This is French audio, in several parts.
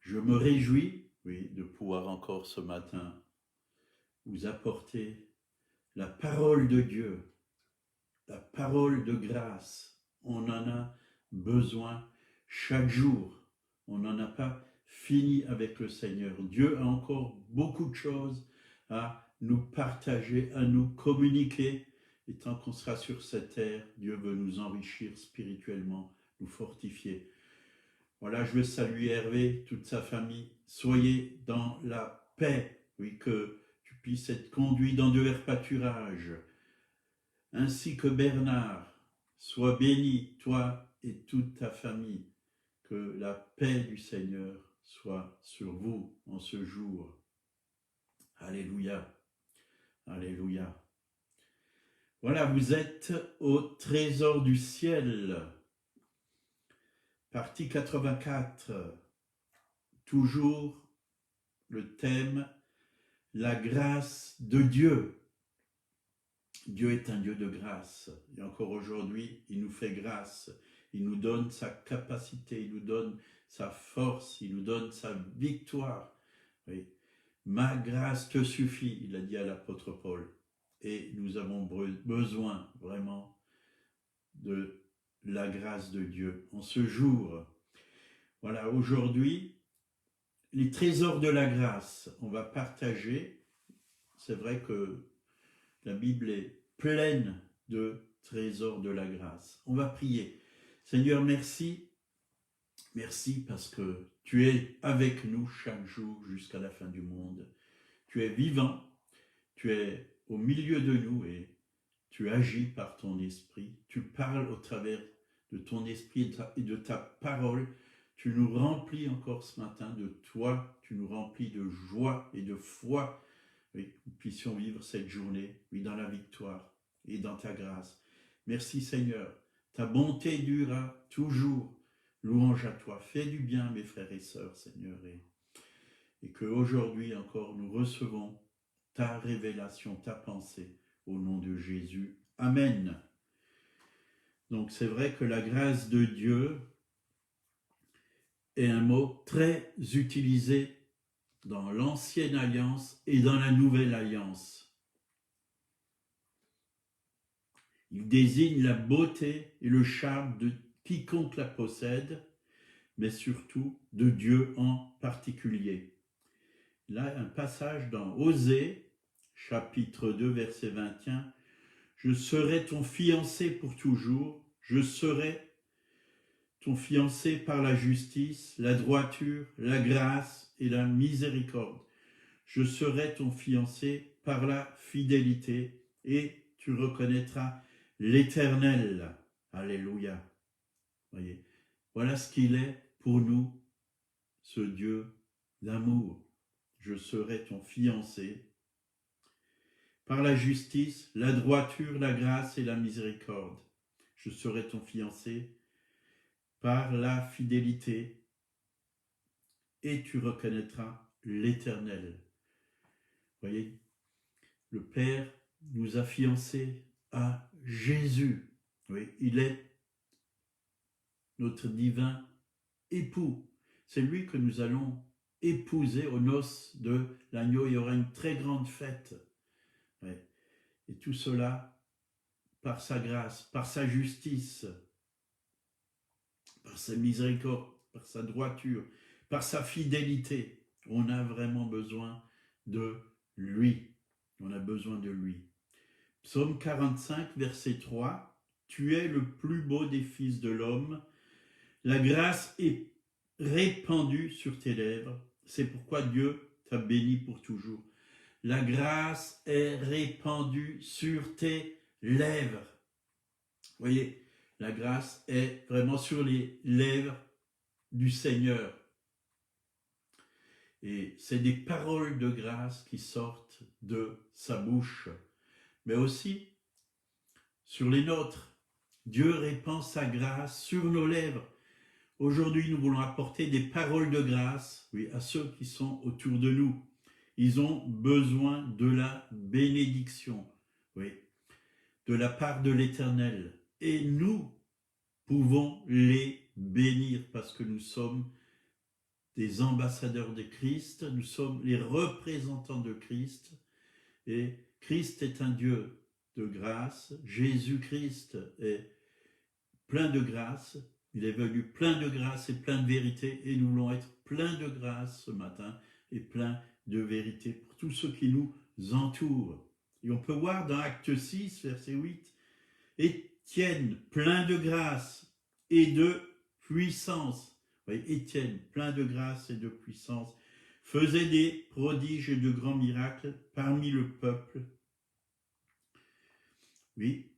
Je me réjouis, oui, de pouvoir encore ce matin vous apporter la parole de Dieu, la parole de grâce. On en a besoin chaque jour. On n'en a pas fini avec le Seigneur. Dieu a encore beaucoup de choses à nous partager, à nous communiquer. Et tant qu'on sera sur cette terre, Dieu veut nous enrichir spirituellement, nous fortifier. Voilà, je veux saluer Hervé, toute sa famille. Soyez dans la paix, oui, que tu puisses être conduit dans de verts pâturages, ainsi que Bernard. Sois béni, toi et toute ta famille. Que la paix du Seigneur soit sur vous en ce jour. Alléluia, alléluia. Voilà, vous êtes au trésor du ciel. Partie 84. Toujours le thème, la grâce de Dieu. Dieu est un Dieu de grâce. Et encore aujourd'hui, il nous fait grâce. Il nous donne sa capacité, il nous donne sa force, il nous donne sa victoire. Oui. Ma grâce te suffit, il a dit à l'apôtre Paul. Et nous avons besoin vraiment de la grâce de Dieu. En ce jour, voilà, aujourd'hui, les trésors de la grâce, on va partager. C'est vrai que la Bible est pleine de trésors de la grâce. On va prier. Seigneur, merci. Merci parce que tu es avec nous chaque jour jusqu'à la fin du monde. Tu es vivant, tu es au milieu de nous et tu agis par ton esprit. Tu parles au travers de ton esprit et de ta parole. Tu nous remplis encore ce matin de toi. Tu nous remplis de joie et de foi. Oui, que nous puissions vivre cette journée, oui, dans la victoire et dans ta grâce. Merci Seigneur, ta bonté durera toujours. Louange à toi. Fais du bien, mes frères et sœurs, Seigneur, et qu'aujourd'hui encore nous recevons ta révélation, ta pensée, au nom de Jésus. Amen. Donc c'est vrai que la grâce de Dieu est un mot très utilisé dans l'Ancienne Alliance et dans la Nouvelle Alliance. Il désigne la beauté et le charme de quiconque la possède, mais surtout de Dieu en particulier. Là, un passage dans Osée, chapitre 2, verset 21, « Je serai ton fiancé pour toujours, je serai ton fiancé par la justice, la droiture, la grâce et la miséricorde. Je serai ton fiancé par la fidélité et tu reconnaîtras l'Éternel. » Alléluia. Voyez, voilà ce qu'il est pour nous, ce Dieu d'amour. Je serai ton fiancé par la justice, la droiture, la grâce et la miséricorde. Je serai ton fiancé par la fidélité et tu reconnaîtras l'Éternel. Voyez, le Père nous a fiancés à Jésus. Oui, il est notre divin époux. C'est lui que nous allons épouser aux noces de l'agneau. Il y aura une très grande fête. Oui. Et tout cela par sa grâce, par sa justice, par sa miséricorde, par sa droiture, par sa fidélité. On a vraiment besoin de lui. On a besoin de lui. Psaume 45, verset 3. « Tu es le plus beau des fils de l'homme. La grâce est répandue sur tes lèvres. C'est pourquoi Dieu t'a béni pour toujours. » La grâce est répandue sur tes lèvres. Vous voyez, la grâce est vraiment sur les lèvres du Seigneur. Et c'est des paroles de grâce qui sortent de sa bouche, mais aussi sur les nôtres. Dieu répand sa grâce sur nos lèvres. Aujourd'hui, nous voulons apporter des paroles de grâce, oui, à ceux qui sont autour de nous. Ils ont besoin de la bénédiction, oui, de la part de l'Éternel. Et nous pouvons les bénir parce que nous sommes des ambassadeurs de Christ, nous sommes les représentants de Christ, et Christ est un Dieu de grâce, Jésus-Christ est plein de grâce, il est venu plein de grâce et plein de vérité, et nous voulons être plein de grâce ce matin, et plein de vérité pour tous ceux qui nous entourent. Et on peut voir dans Acte 6, verset 8, Étienne, plein de grâce et de puissance. Vous voyez, Étienne, plein de grâce et de puissance, faisait des prodiges et de grands miracles parmi le peuple. Oui,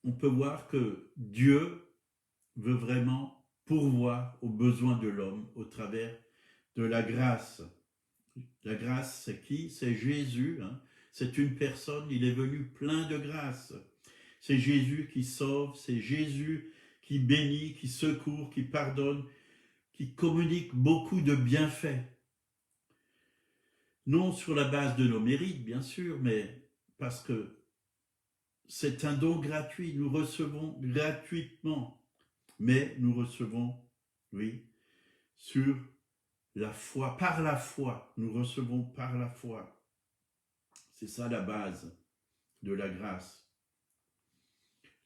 on peut voir que Dieu veut vraiment pourvoir aux besoins de l'homme au travers de la grâce. La grâce, c'est qui? C'est Jésus. C'est une personne, il est venu plein de grâce. C'est Jésus qui sauve, c'est Jésus qui bénit, qui secourt, qui pardonne, qui communique beaucoup de bienfaits. Non sur la base de nos mérites, bien sûr, mais parce que c'est un don gratuit, nous recevons gratuitement, mais nous recevons, oui, sur la foi, par la foi, nous recevons par la foi. C'est ça la base de la grâce.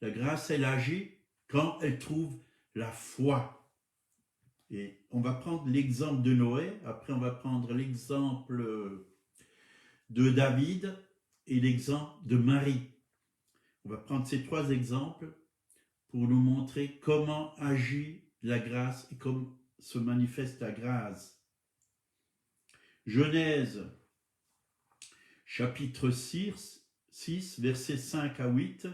La grâce, elle agit quand elle trouve la foi. Et on va prendre l'exemple de Noé, après on va prendre l'exemple de David et l'exemple de Marie. On va prendre ces trois exemples pour nous montrer comment agit la grâce et comment se manifeste la grâce. Genèse, chapitre 6, versets 5 à 8.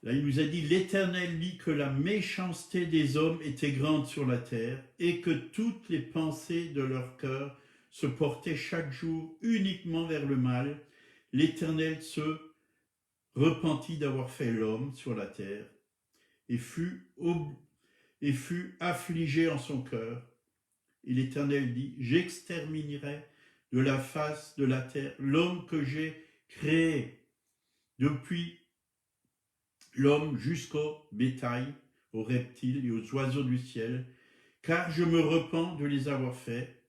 Là, il nous a dit, l'Éternel vit que la méchanceté des hommes était grande sur la terre et que toutes les pensées de leur cœur se portaient chaque jour uniquement vers le mal. L'Éternel se repentit d'avoir fait l'homme sur la terre et fut affligé en son cœur. Et l'Éternel dit, j'exterminerai de la face de la terre l'homme que j'ai créé, depuis l'homme jusqu'au bétail, aux reptiles et aux oiseaux du ciel, car je me repens de les avoir faits.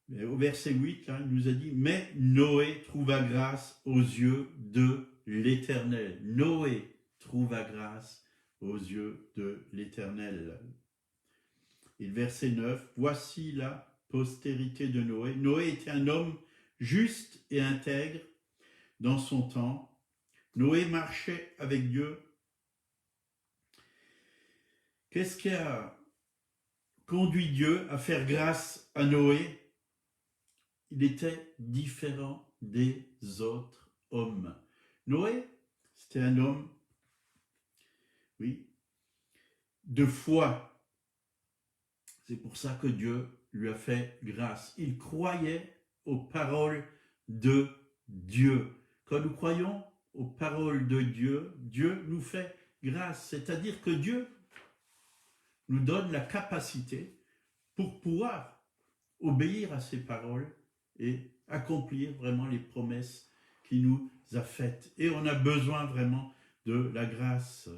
Mais au verset 8, là, il nous a dit, mais Noé trouva grâce aux yeux de l'Éternel. Noé trouva grâce aux yeux de l'Éternel. Et le verset 9, voici la postérité de Noé. Noé était un homme juste et intègre dans son temps. Noé marchait avec Dieu. Qu'est-ce qui a conduit Dieu à faire grâce à Noé? Il était différent des autres hommes. Noé, c'était un homme, oui, de foi. C'est pour ça que Dieu lui a fait grâce. Il croyait aux paroles de Dieu. Quand nous croyons aux paroles de Dieu, Dieu nous fait grâce. C'est-à-dire que Dieu nous donne la capacité pour pouvoir obéir à ses paroles et accomplir vraiment les promesses qu'il nous a faites. Et on a besoin vraiment de la grâce.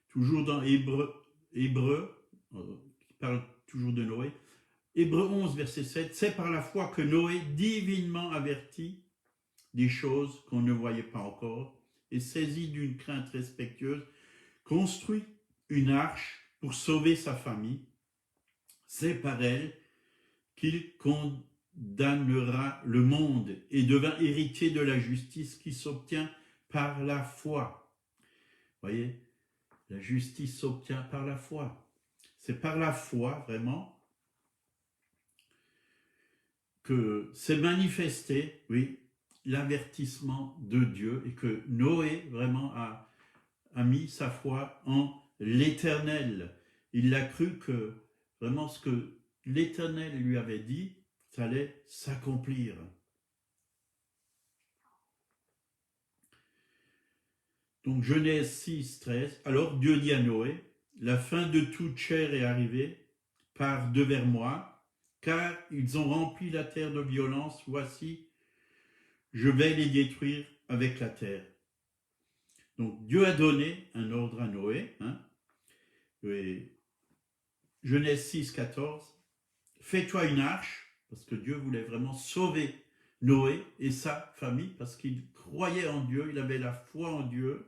Toujours dans Hébreu, qui parle toujours de Noé, Hébreu 11, verset 7, c'est par la foi que Noé, divinement averti des choses qu'on ne voyait pas encore, et saisi d'une crainte respectueuse, construit une arche pour sauver sa famille. C'est par elle qu'il condamnera le monde et devint héritier de la justice qui s'obtient par la foi. Vous voyez, la justice s'obtient par la foi. C'est par la foi, vraiment, que s'est manifesté, oui, l'avertissement de Dieu et que Noé, vraiment, a mis sa foi en l'Éternel. Il a cru que, vraiment, ce que l'Éternel lui avait dit, ça allait s'accomplir. Donc, Genèse 6, 13. Alors Dieu dit à Noé, la fin de toute chair est arrivée, pars devers moi, car ils ont rempli la terre de violence, voici, je vais les détruire avec la terre. Donc Dieu a donné un ordre à Noé, et Genèse 6, 14, fais-toi une arche, parce que Dieu voulait vraiment sauver Noé et sa famille, parce qu'il croyait en Dieu, il avait la foi en Dieu,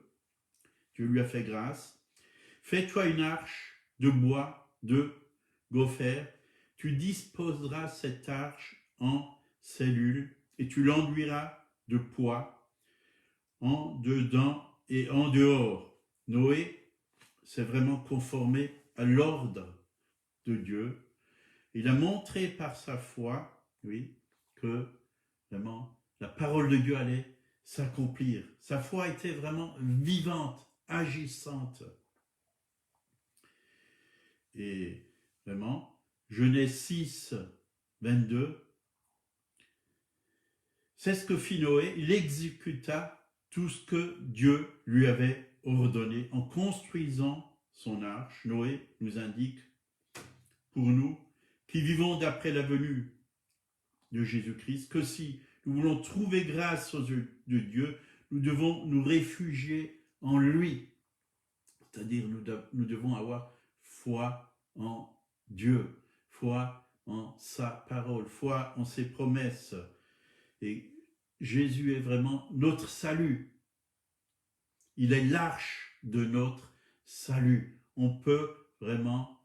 Dieu lui a fait grâce. Fais-toi une arche de bois, de gopher, tu disposeras cette arche en cellules et tu l'enduiras de poids en dedans et en dehors. Noé s'est vraiment conformé à l'ordre de Dieu. Il a montré par sa foi, oui, que vraiment la parole de Dieu allait s'accomplir. Sa foi était vraiment vivante, agissante. Et vraiment, Genèse 6, 22, c'est ce que fit Noé. Il exécuta tout ce que Dieu lui avait ordonné en construisant son arche. Noé nous indique, pour nous, qui vivons d'après la venue de Jésus-Christ, que si nous voulons trouver grâce aux yeux de Dieu, nous devons nous réfugier en lui. C'est-à-dire, nous devons avoir foi en Dieu, foi en sa parole, foi en ses promesses. Et Jésus est vraiment notre salut. Il est l'arche de notre salut. On peut vraiment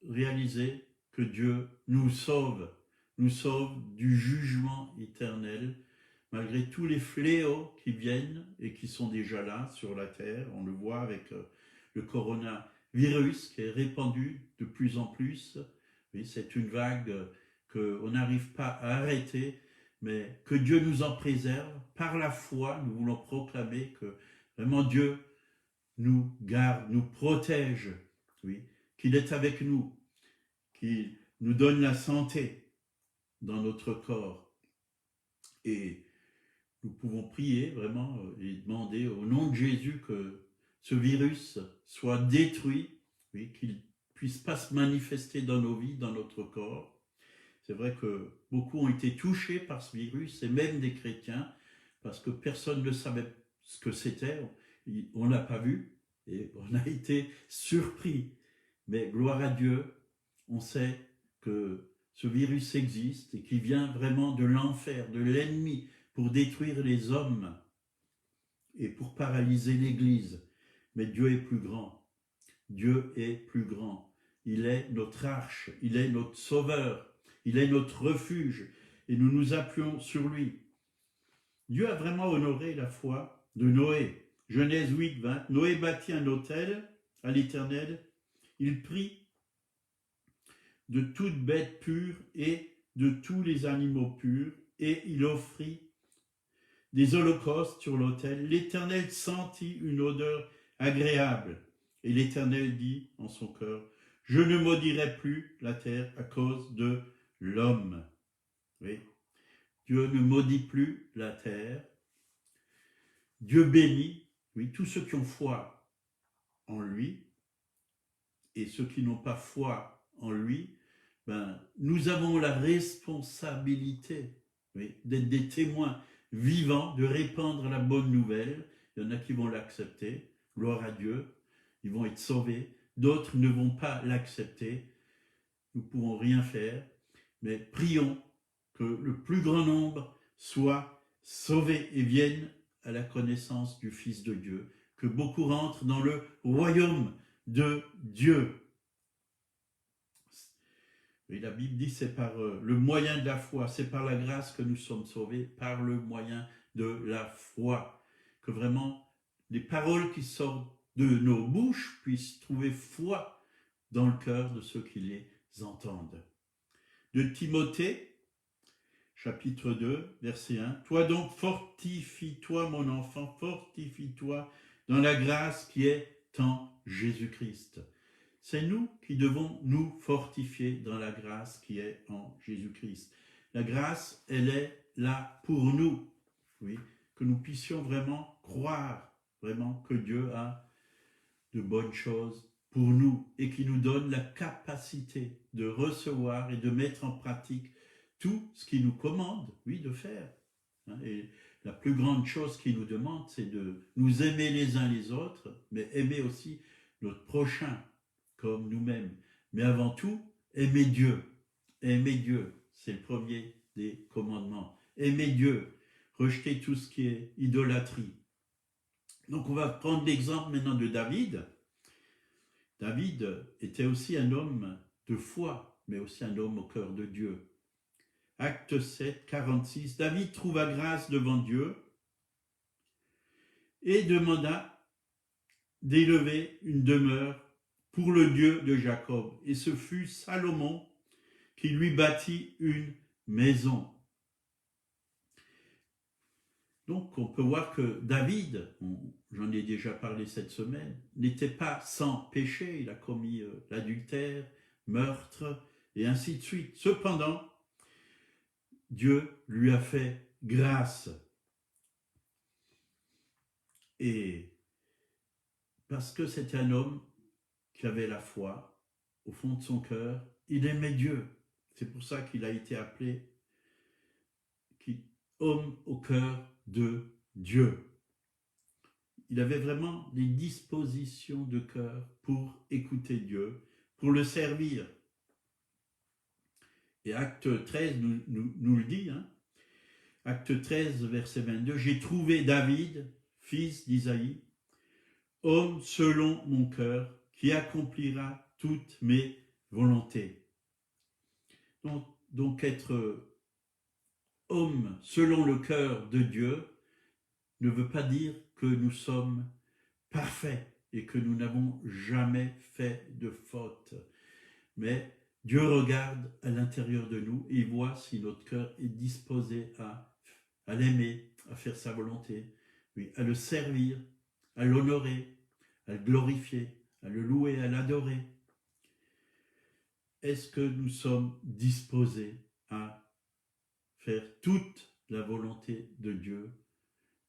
réaliser que Dieu nous sauve du jugement éternel, malgré tous les fléaux qui viennent et qui sont déjà là sur la terre. On le voit avec le coronavirus qui est répandu de plus en plus. Oui, c'est une vague qu'on n'arrive pas à arrêter, mais que Dieu nous en préserve. Par la foi, nous voulons proclamer que vraiment Dieu nous garde, nous protège, oui, qu'il est avec nous, qu'il nous donne la santé dans notre corps. Et nous pouvons prier vraiment et demander au nom de Jésus que ce virus soit détruit, oui, qu'il ne puisse pas se manifester dans nos vies, dans notre corps. C'est vrai que beaucoup ont été touchés par ce virus, et même des chrétiens, parce que personne ne savait ce que c'était, on ne l'a pas vu, et on a été surpris. Mais gloire à Dieu, on sait que ce virus existe et qu'il vient vraiment de l'enfer, de l'ennemi, pour détruire les hommes et pour paralyser l'Église. Mais Dieu est plus grand. Dieu est plus grand. Il est notre arche, il est notre sauveur, il est notre refuge et nous nous appuyons sur lui. Dieu a vraiment honoré la foi de Noé. Genèse 8, 20. Noé bâtit un autel à l'Éternel. Il prit de toute bête pure et de tous les animaux purs et il offrit des holocaustes sur l'autel. L'Éternel sentit une odeur agréable. Et l'Éternel dit en son cœur, je ne maudirai plus la terre à cause de l'homme. Oui. Dieu ne maudit plus la terre. Dieu bénit, oui, tous ceux qui ont foi en lui et ceux qui n'ont pas foi en lui. Nous avons la responsabilité, oui, d'être des témoins vivants, de répandre la bonne nouvelle. Il y en a qui vont l'accepter, gloire à Dieu, ils vont être sauvés. D'autres ne vont pas l'accepter. Nous ne pouvons rien faire, mais prions que le plus grand nombre soit sauvé et vienne à la connaissance du Fils de Dieu, que beaucoup rentrent dans le royaume de Dieu. Et la Bible dit c'est par le moyen de la foi, c'est par la grâce que nous sommes sauvés, par le moyen de la foi, que vraiment les paroles qui sortent de nos bouches puissent trouver foi dans le cœur de ceux qui les entendent. De Timothée, chapitre 2, verset 1, « Toi donc fortifie-toi mon enfant, fortifie-toi dans la grâce qui est en Jésus-Christ. » C'est nous qui devons nous fortifier dans la grâce qui est en Jésus-Christ. La grâce, elle est là pour nous, oui, que nous puissions vraiment croire vraiment que Dieu a de bonnes choses pour nous et qui nous donne la capacité de recevoir et de mettre en pratique tout ce qu'il nous commande, oui, de faire. Et la plus grande chose qu'il nous demande, c'est de nous aimer les uns les autres, mais aimer aussi notre prochain comme nous-mêmes. Mais avant tout, aimer Dieu. Aimer Dieu, c'est le premier des commandements. Aimer Dieu, rejeter tout ce qui est idolâtrie. Donc on va prendre l'exemple maintenant de David. David était aussi un homme de foi, mais aussi un homme au cœur de Dieu. Acte 7, 46, David trouva grâce devant Dieu et demanda d'élever une demeure pour le Dieu de Jacob. Et ce fut Salomon qui lui bâtit une maison. Donc on peut voir que David, j'en ai déjà parlé cette semaine, n'était pas sans péché. Il a commis l'adultère, meurtre et ainsi de suite. Cependant, Dieu lui a fait grâce. Et parce que c'était un homme qui avait la foi au fond de son cœur, il aimait Dieu. C'est pour ça qu'il a été appelé homme au cœur de Dieu. Il avait vraiment des dispositions de cœur pour écouter Dieu, pour le servir. Et Acte 13 nous le dit, hein. Acte 13, verset 22, « J'ai trouvé David, fils d'Isaïe, homme selon mon cœur, qui accomplira toutes mes volontés. » Donc être homme selon le cœur de Dieu ne veut pas dire que nous sommes parfaits et que nous n'avons jamais fait de faute. Mais Dieu regarde à l'intérieur de nous et il voit si notre cœur est disposé à l'aimer, à faire sa volonté, oui, à le servir, à l'honorer, à le glorifier, à le louer, à l'adorer. Est-ce que nous sommes disposés à faire toute la volonté de Dieu,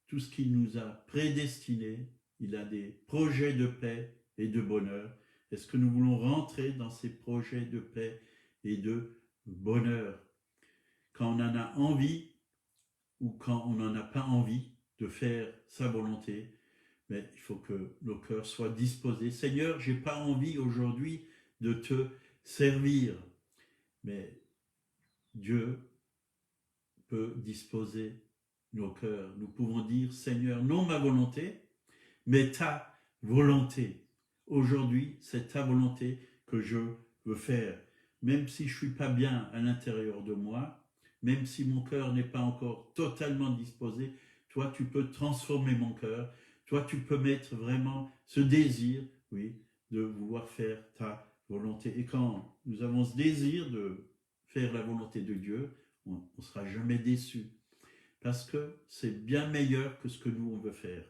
tout ce qu'il nous a prédestiné? Il a des projets de paix et de bonheur. Est-ce que nous voulons rentrer dans ces projets de paix et de bonheur quand on en a envie ou quand on n'en a pas envie de faire sa volonté? Mais il faut que nos cœurs soient disposés. Seigneur, je n'ai pas envie aujourd'hui de te servir. Mais Dieu peut disposer nos cœurs. Nous pouvons dire, Seigneur, non ma volonté, mais ta volonté. Aujourd'hui, c'est ta volonté que je veux faire. Même si je ne suis pas bien à l'intérieur de moi, même si mon cœur n'est pas encore totalement disposé, toi, tu peux transformer mon cœur. Toi, tu peux mettre vraiment ce désir, oui, de vouloir faire ta volonté. Et quand nous avons ce désir de faire la volonté de Dieu, on ne sera jamais déçu. Parce que c'est bien meilleur que ce que nous, on veut faire.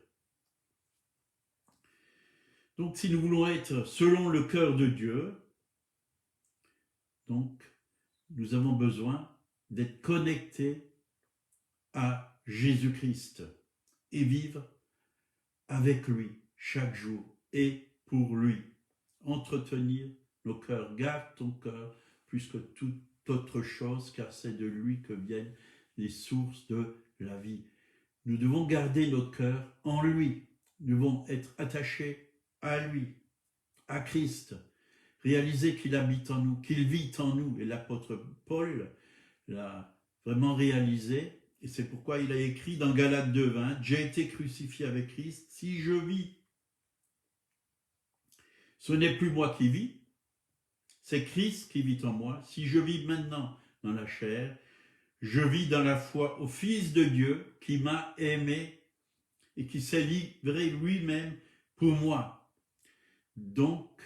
Donc, si nous voulons être selon le cœur de Dieu, donc, nous avons besoin d'être connectés à Jésus-Christ et vivre avec lui chaque jour et pour lui. Entretenir nos cœurs. Garde ton cœur plus que toute autre chose, car c'est de lui que viennent les sources de la vie. Nous devons garder notre cœur en lui. Nous devons être attachés à lui, à Christ. Réaliser qu'il habite en nous, qu'il vit en nous. Et l'apôtre Paul l'a vraiment réalisé. Et c'est pourquoi il a écrit dans Galates 2:20, « J'ai été crucifié avec Christ, si je vis, ce n'est plus moi qui vis, c'est Christ qui vit en moi. Si je vis maintenant dans la chair, je vis dans la foi au Fils de Dieu qui m'a aimé et qui s'est livré lui-même pour moi. » Donc,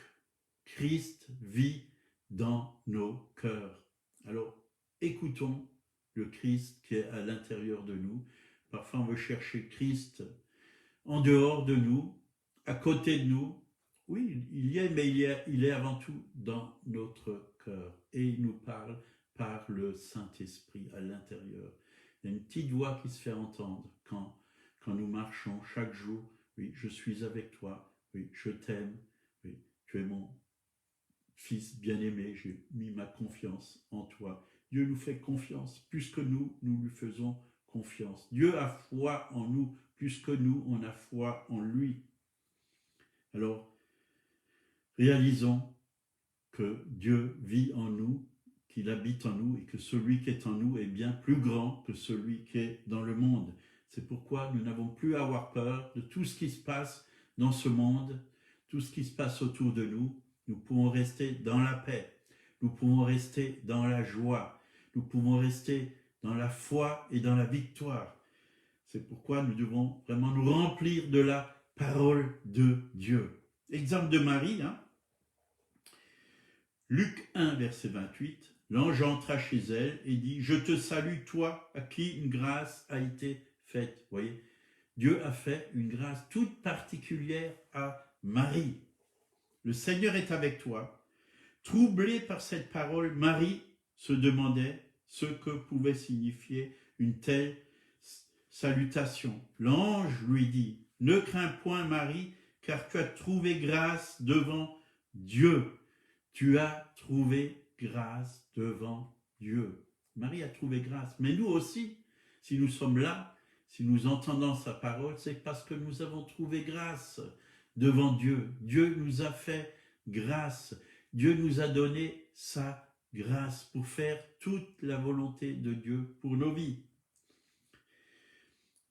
Christ vit dans nos cœurs. Alors, écoutons le Christ qui est à l'intérieur de nous. Parfois, on veut chercher Christ en dehors de nous, à côté de nous. Oui, il y est, mais il est avant tout dans notre cœur. Et il nous parle par le Saint-Esprit à l'intérieur. Il y a une petite voix qui se fait entendre quand nous marchons chaque jour. Oui, je suis avec toi. Oui, je t'aime. Oui, tu es mon Fils bien-aimé. J'ai mis ma confiance en toi. Dieu nous fait confiance plus que nous lui faisons confiance. Dieu a foi en nous plus que nous, on a foi en lui. Alors, réalisons que Dieu vit en nous, qu'il habite en nous et que celui qui est en nous est bien plus grand que celui qui est dans le monde. C'est pourquoi nous n'avons plus à avoir peur de tout ce qui se passe dans ce monde, tout ce qui se passe autour de nous. Nous pouvons rester dans la paix, nous pouvons rester dans la joie, nous pouvons rester dans la foi et dans la victoire. C'est pourquoi nous devons vraiment nous remplir de la parole de Dieu. Exemple de Marie, Luc 1, verset 28, l'ange entra chez elle et dit « Je te salue, toi, à qui une grâce a été faite. » Vous voyez, Dieu a fait une grâce toute particulière à Marie. Le Seigneur est avec toi. Troublée par cette parole, Marie se demandait ce que pouvait signifier une telle salutation. L'ange lui dit « Ne crains point, Marie, car tu as trouvé grâce devant Dieu. » Tu as trouvé grâce devant Dieu. Marie a trouvé grâce. Mais nous aussi, si nous sommes là, si nous entendons sa parole, c'est parce que nous avons trouvé grâce devant Dieu. Dieu nous a fait grâce. Dieu nous a donné sa grâce pour faire toute la volonté de Dieu pour nos vies.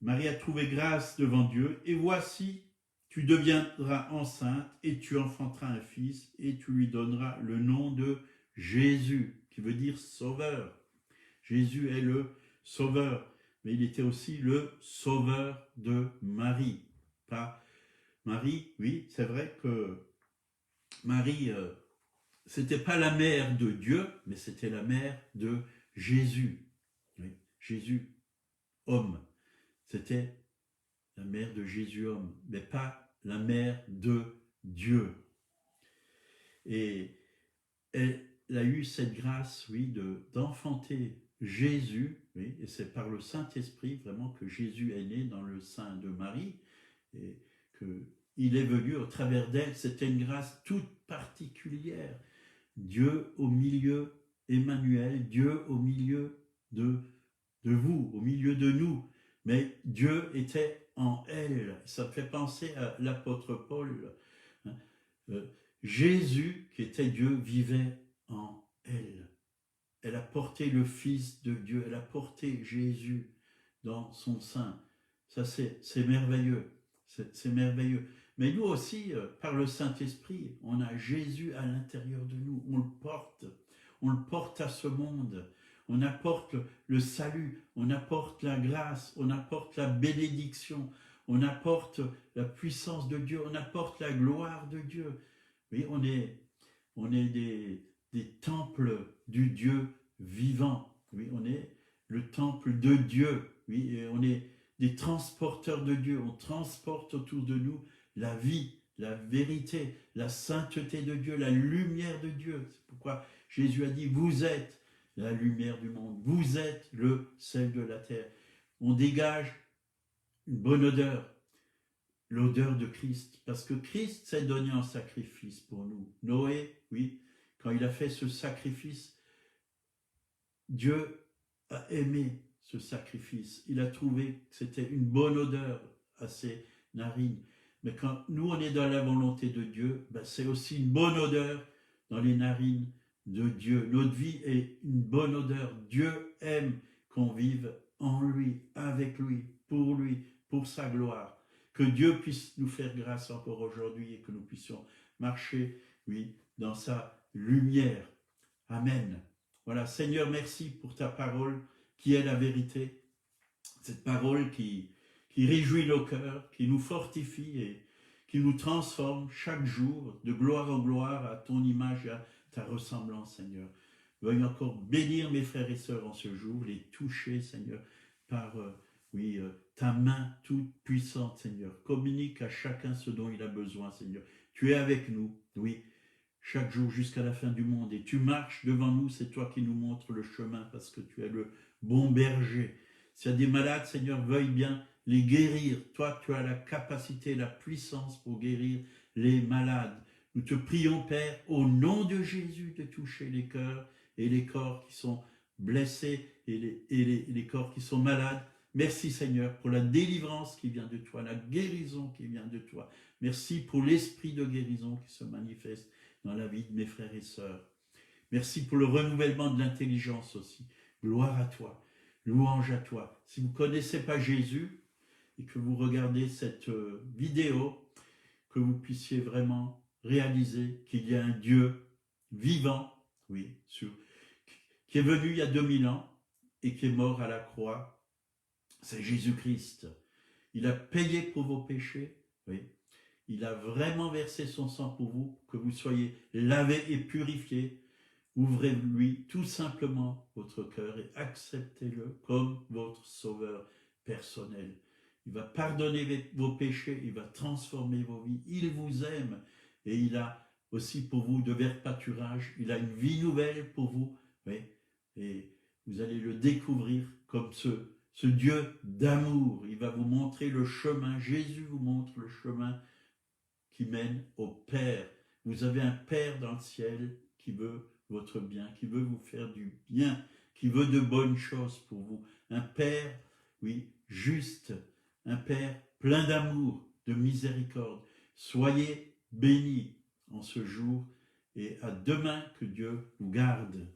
Marie a trouvé grâce devant Dieu, et voici, tu deviendras enceinte et tu enfanteras un fils et tu lui donneras le nom de Jésus, qui veut dire sauveur. Jésus est le sauveur, mais il était aussi le sauveur de Marie. Pas Marie, oui, c'est vrai que Marie, c'était pas la mère de Dieu, mais c'était la mère de Jésus. Oui, Jésus, homme. C'était la mère de Jésus homme, mais pas la mère de Dieu. Et elle a eu cette grâce, oui, d'enfanter Jésus, oui, et c'est par le Saint-Esprit vraiment que Jésus est né dans le sein de Marie, et qu'il est venu au travers d'elle. C'était une grâce toute particulière. Dieu au milieu, Emmanuel, Dieu au milieu de vous, au milieu de nous. Mais Dieu était en elle. Ça me fait penser à l'apôtre Paul. Jésus, qui était Dieu, vivait en elle. Elle a porté le Fils de Dieu, elle a porté Jésus dans son sein. Ça, c'est merveilleux. C'est merveilleux. Mais nous aussi, par le Saint-Esprit, on a Jésus à l'intérieur de nous. On le porte. On le porte à ce monde. On apporte le salut, on apporte la grâce, on apporte la bénédiction, on apporte la puissance de Dieu, on apporte la gloire de Dieu. Oui, on est des temples du Dieu vivant. Oui, on est le temple de Dieu. Oui, et on est des transporteurs de Dieu. On transporte autour de nous la vie, la vérité, la sainteté de Dieu, la lumière de Dieu. C'est pourquoi Jésus a dit, vous êtes la lumière du monde, vous êtes le sel de la terre. On dégage une bonne odeur, l'odeur de Christ, parce que Christ s'est donné en sacrifice pour nous. Noé, oui, quand il a fait ce sacrifice, Dieu a aimé ce sacrifice. Il a trouvé que c'était une bonne odeur à ses narines. Mais quand nous, on est dans la volonté de Dieu, c'est aussi une bonne odeur dans les narines de Dieu. Notre vie est une bonne odeur. Dieu aime qu'on vive en lui, avec lui, pour sa gloire. Que Dieu puisse nous faire grâce encore aujourd'hui et que nous puissions marcher, oui, dans sa lumière. Amen. Voilà, Seigneur, merci pour ta parole qui est la vérité. Cette parole qui réjouit nos cœurs, qui nous fortifie et qui nous transforme chaque jour de gloire en gloire à ton image et à ta ressemblance, Seigneur. Veuille encore bénir mes frères et sœurs en ce jour, les toucher, Seigneur, par ta main toute puissante, Seigneur. Communique à chacun ce dont il a besoin, Seigneur. Tu es avec nous, oui, chaque jour jusqu'à la fin du monde. Et tu marches devant nous, c'est toi qui nous montres le chemin parce que tu es le bon berger. S'il y a des malades, Seigneur, veuille bien les guérir. Toi, tu as la capacité, la puissance pour guérir les malades. Nous te prions, Père, au nom de Jésus, de toucher les cœurs et les corps qui sont blessés et les corps qui sont malades. Merci, Seigneur, pour la délivrance qui vient de toi, la guérison qui vient de toi. Merci pour l'esprit de guérison qui se manifeste. dans la vie de mes frères et sœurs. Merci pour le renouvellement de l'intelligence aussi. Gloire à toi, louange à toi. Si vous ne connaissez pas Jésus et que vous regardez cette vidéo, que vous puissiez vraiment réaliser qu'il y a un Dieu vivant, oui, qui est venu il y a 2000 ans et qui est mort à la croix. C'est Jésus-Christ. Il a payé pour vos péchés, oui. Il a vraiment versé son sang pour vous, que vous soyez lavés et purifiés. Ouvrez-lui tout simplement votre cœur et acceptez-le comme votre sauveur personnel. Il va pardonner vos péchés, il va transformer vos vies. Il vous aime et il a aussi pour vous de verts pâturages. Il a une vie nouvelle pour vous. Oui. Et vous allez le découvrir comme ce Dieu d'amour. Il va vous montrer le chemin. Jésus vous montre le chemin qui mène au Père. Vous avez un Père dans le ciel qui veut votre bien, qui veut vous faire du bien, qui veut de bonnes choses pour vous. Un Père, oui, juste, un Père plein d'amour, de miséricorde. Soyez bénis en ce jour et à demain, que Dieu vous garde.